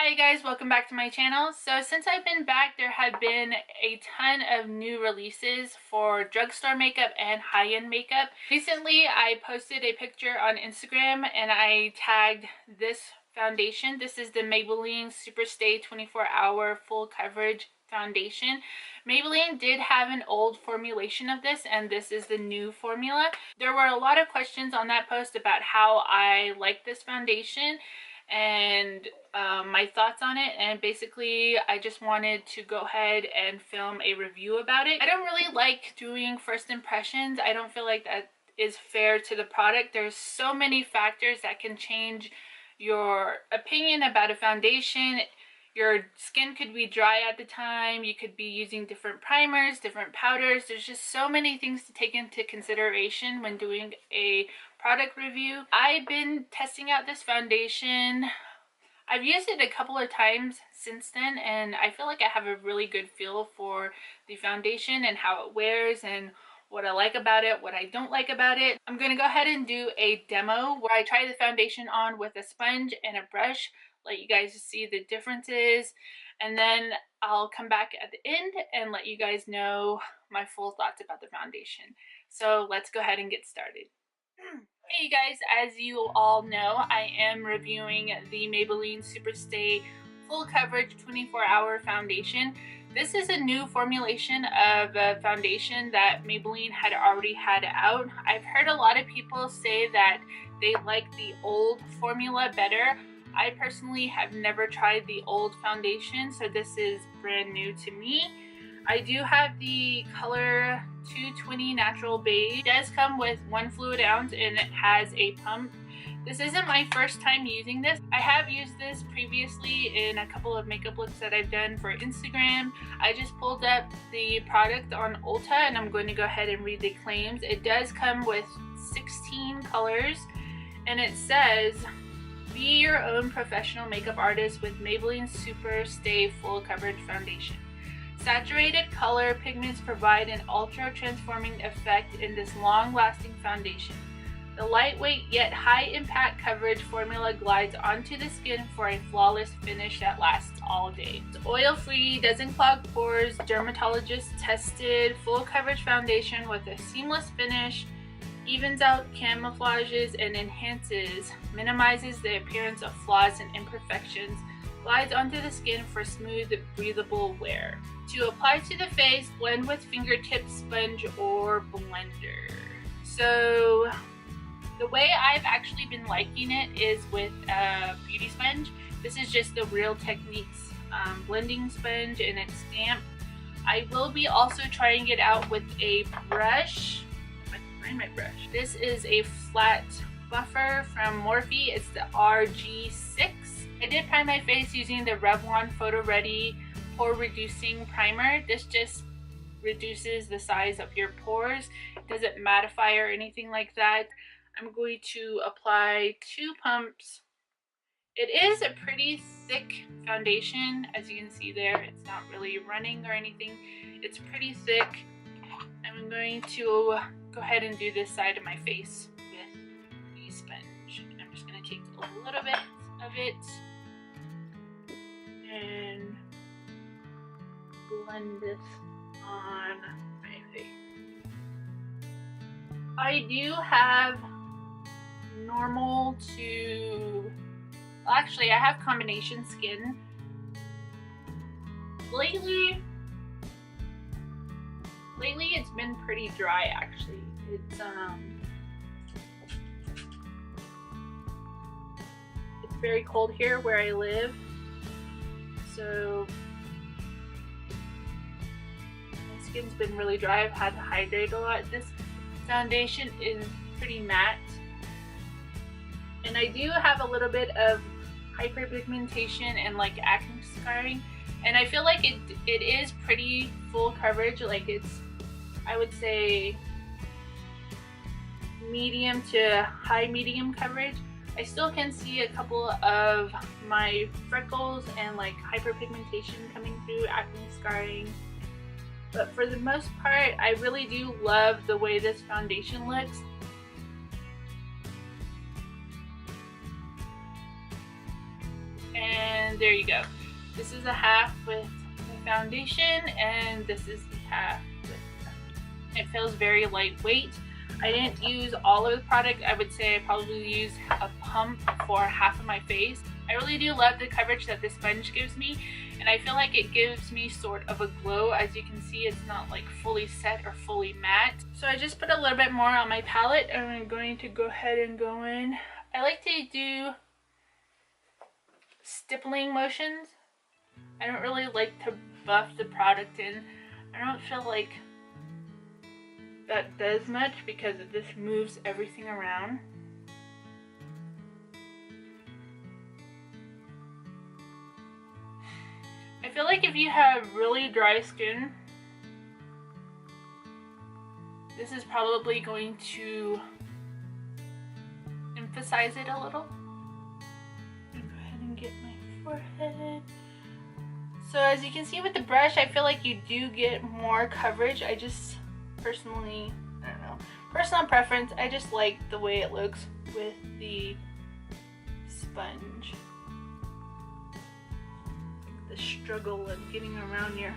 Hi guys, welcome back to my channel. So since I've been back, there have been a ton of new releases for drugstore makeup and high-end makeup. Recently, I posted a picture on Instagram and I tagged this foundation. This is the Maybelline SuperStay 24-hour full coverage foundation. Maybelline did have an old formulation of this, and this is the new formula. There were a lot of questions on that post about how I like this foundation and my thoughts on it, and basically I just wanted to go ahead and film a review about it. I don't really like doing first impressions. I don't feel like that is fair to the product. There's so many factors that can change your opinion about a foundation. Your skin could be dry at the time, you could be using different primers, different powders. There's just so many things to take into consideration when doing a product review. I've been testing out this foundation. I've used it a couple of times since then, and I feel like I have a really good feel for the foundation and how it wears and what I like about it, what I don't like about it. I'm going to go ahead and do a demo where I try the foundation on with a sponge and a brush, let you guys see the differences, and then I'll come back at the end and let you guys know my full thoughts about the foundation. So let's go ahead and get started. Hey you guys, as you all know, I am reviewing the Maybelline SuperStay Full Coverage 24-Hour Foundation. This is a new formulation of a foundation that Maybelline had already had out. I've heard a lot of people say that they like the old formula better. I personally have never tried the old foundation, so this is brand new to me. I do have the color 220 Natural Beige. It does come with 1 fluid ounce and it has a pump. This isn't my first time using this. I have used this previously in a couple of makeup looks that I've done for Instagram. I just pulled up the product on Ulta and I'm going to go ahead and read the claims. It does come with 16 colors and it says, "Be your own professional makeup artist with Maybelline SuperStay Full Coverage Foundation. Saturated color pigments provide an ultra-transforming effect in this long-lasting foundation. The lightweight yet high-impact coverage formula glides onto the skin for a flawless finish that lasts all day. It's oil-free, doesn't clog pores, dermatologist-tested, full-coverage foundation with a seamless finish, evens out camouflages and enhances, minimizes the appearance of flaws and imperfections, glides onto the skin for smooth, breathable wear. To apply to the face, blend with fingertip sponge or blender." So the way I've actually been liking it is with a beauty sponge. This is just the Real Techniques blending sponge and it's damp. I will be also trying it out with a brush. If I can find my brush. This is a flat buffer from Morphe. It's the RG6. I did prime my face using the Revlon Photo Ready Pore Reducing Primer. This just reduces the size of your pores. It doesn't mattify or anything like that. I'm going to apply 2 pumps. It is a pretty thick foundation. As you can see there, it's not really running or anything. It's pretty thick. I'm going to go ahead and do this side of my face with the sponge. I'm just going to take a little bit of it and blend this on my face. I do have normal to, well, actually I have combination skin. Lately it's been pretty dry actually. It's very cold here where I live, so my skin's been really dry. I've had to hydrate a lot. This foundation is pretty matte, and I do have a little bit of hyperpigmentation and like acne scarring, and I feel like it is pretty full coverage. Like it's, I would say, medium to high medium coverage. I still can see a couple of my freckles and like hyperpigmentation coming through, acne scarring. But for the most part, I really do love the way this foundation looks. And And there you go. This is a half with the foundation, and this is the half with the foundation. It feels very lightweight. I didn't use all of the product. I would say I probably used a pump for half of my face. I really do love the coverage that this sponge gives me, and I feel like it gives me sort of a glow. As you can see, it's not like fully set or fully matte. So I just put a little bit more on my palette, and I'm going to go ahead and go in. I like to do stippling motions. I don't really like to buff the product in. I don't feel like that does much because it just moves everything around. I feel like if you have really dry skin, this is probably going to emphasize it a little. I'm gonna go ahead and get my forehead. So as you can see with the brush, I feel like you do get more coverage. I just personally, I don't know, personal preference, I just like the way it looks with the sponge. The struggle of getting around your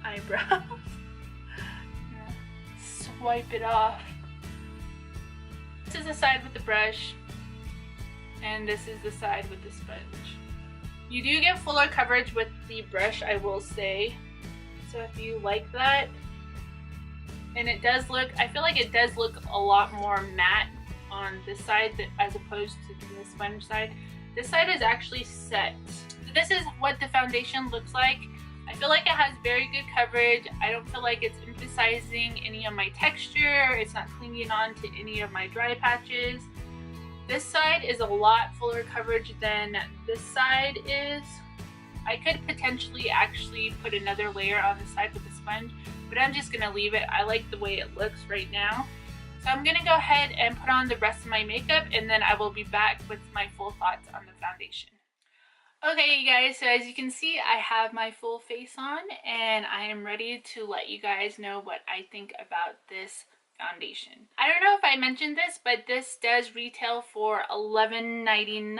eyebrows. Swipe it off. This is the side with the brush, and this is the side with the sponge. You do get fuller coverage with the brush, I will say. So if you like that, and it does look, I feel like it does look a lot more matte on this side as opposed to the sponge side. This side is actually set. This is what the foundation looks like. I feel like it has very good coverage. I don't feel like it's emphasizing any of my texture. It's not clinging on to any of my dry patches. This side is a lot fuller coverage than this side is. I could potentially actually put another layer on the side with the sponge, but I'm just gonna leave it. I like the way it looks right now. So I'm gonna go ahead and put on the rest of my makeup, and then I will be back with my full thoughts on the foundation. Okay, you guys, so as you can see, I have my full face on, and I am ready to let you guys know what I think about this foundation. I don't know if I mentioned this, but this does retail for $11.99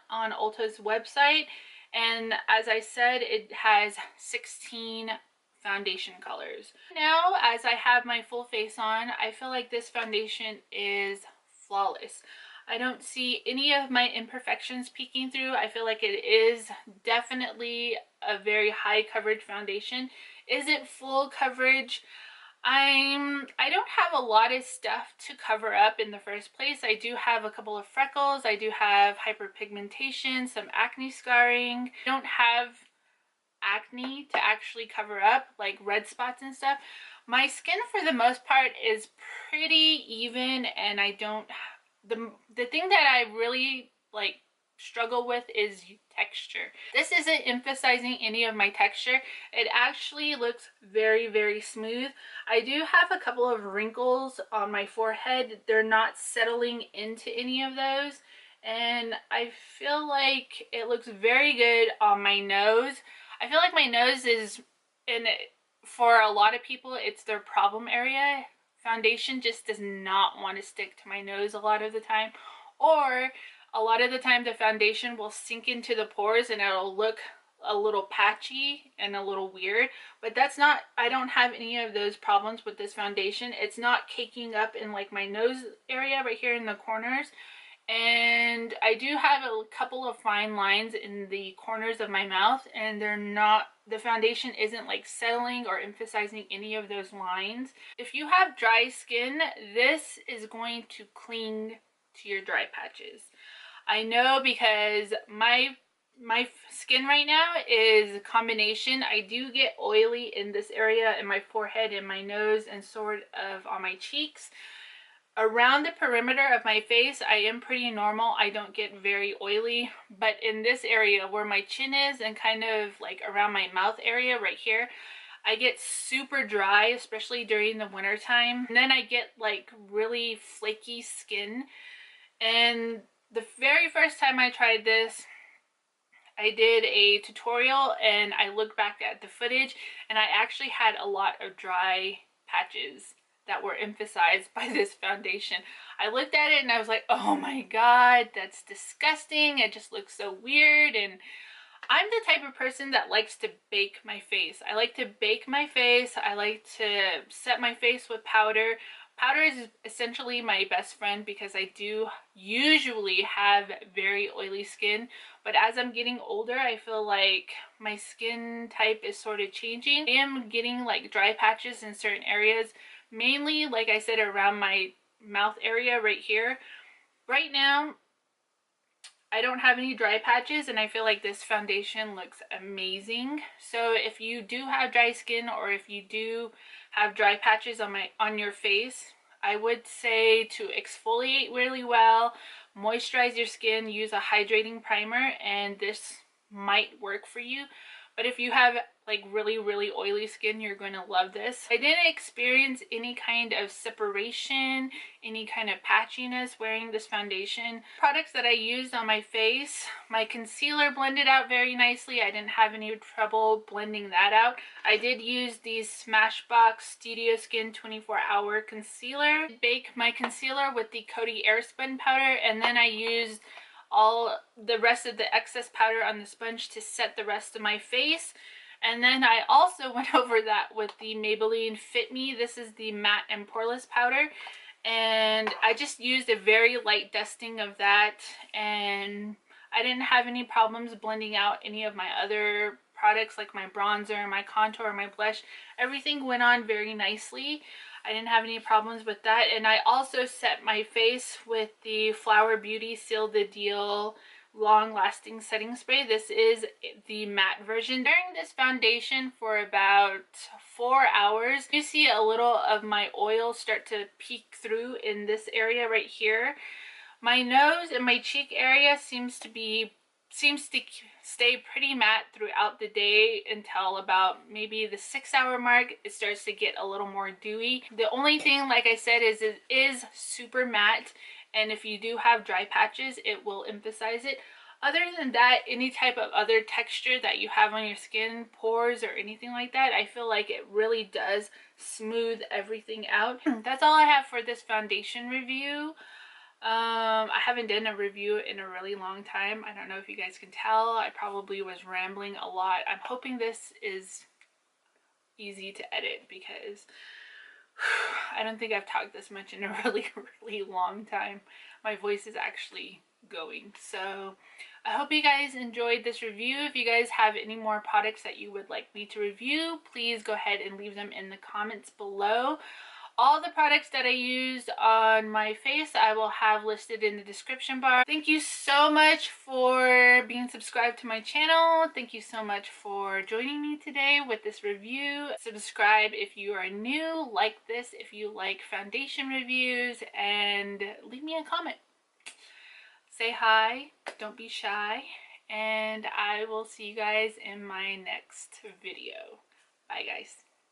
on Ulta's website, and as I said, it has 16 foundation colors. Now, as I have my full face on, I feel like this foundation is flawless. I don't see any of my imperfections peeking through. I feel like it is definitely a very high coverage foundation. Is it full coverage? I don't have a lot of stuff to cover up in the first place. I do have a couple of freckles. I do have hyperpigmentation, some acne scarring. I don't have acne to actually cover up, like red spots and stuff. My skin for the most part is pretty even, and I don't, the thing that I really like struggle with is texture. This isn't emphasizing any of my texture. It actually looks very, very smooth. I do have a couple of wrinkles on my forehead. They're not settling into any of those, and I feel like it looks very good on my nose. I feel like my nose is, and for a lot of people, it's their problem area. Foundation just does not want to stick to my nose a lot of the time, or a lot of the time the foundation will sink into the pores and it'll look a little patchy and a little weird. But that's not, I don't have any of those problems with this foundation. It's not caking up in like my nose area right here in the corners, and I do have a couple of fine lines in the corners of my mouth, and they're not, the foundation isn't like settling or emphasizing any of those lines. If you have dry skin, this is going to cling to your dry patches. I know because my skin right now is a combination. I do get oily in this area, in my forehead, in my nose, and sort of on my cheeks. Around the perimeter of my face, I am pretty normal. I don't get very oily, but in this area where my chin is and kind of like around my mouth area right here, I get super dry, especially during the winter time. And then I get like really flaky skin. And the very first time I tried this, I did a tutorial and I looked back at the footage, and I actually had a lot of dry patches that were emphasized by this foundation. I looked at it and I was like, oh my god, that's disgusting. It just looks so weird. And I'm the type of person that likes to bake my face. I like to bake my face. I like to set my face with powder. Powder is essentially my best friend because I do usually have very oily skin, but as I'm getting older, I feel like my skin type is sort of changing. I am getting like dry patches in certain areas, mainly like I said around my mouth area right here. Right now, I don't have any dry patches and I feel like this foundation looks amazing. So if you do have dry skin or if you do have dry patches on your face, I would say to exfoliate really well, moisturize your skin, use a hydrating primer, and this might work for you. But if you have like really oily skin, you're going to love this. I didn't experience any kind of separation, any kind of patchiness wearing this foundation. Products that I used on my face, my concealer blended out very nicely. I didn't have any trouble blending that out. I did use the Smashbox Studio Skin 24-hour concealer. Bake my concealer with the Coty Airspun powder, and then I used all the rest of the excess powder on the sponge to set the rest of my face. And then I also went over that with the Maybelline Fit Me. This is the matte and poreless powder, and I just used a very light dusting of that, and I didn't have any problems blending out any of my other products like my bronzer, my contour, my blush. Everything went on very nicely. I didn't have any problems with that. And I also set my face with the Flower Beauty Seal the Deal long lasting setting spray. This is the matte version. Wearing this foundation for about 4 hours, you see a little of my oil start to peek through in this area right here. My nose and my cheek area seems to stay pretty matte throughout the day until about maybe the 6-hour mark. It starts to get a little more dewy. The only thing, like I said, is it is super matte, and if you do have dry patches, it will emphasize it. Other than that, any type of other texture that you have on your skin, pores or anything like that, I feel like it really does smooth everything out. That's all I have for this foundation review. I haven't done a review in a really long time. I don't know if you guys can tell. I probably was rambling a lot. I'm hoping this is easy to edit because I don't think I've talked this much in a really long time. My voice is actually going. So I hope you guys enjoyed this review. If you guys have any more products that you would like me to review, please go ahead and leave them in the comments below. All the products that I used on my face I will have listed in the description bar. Thank you so much for being subscribed to my channel. Thank you so much for joining me today with this review. Subscribe if you are new, like this if you like foundation reviews, and leave me a comment. Say hi, don't be shy, and I will see you guys in my next video. Bye guys.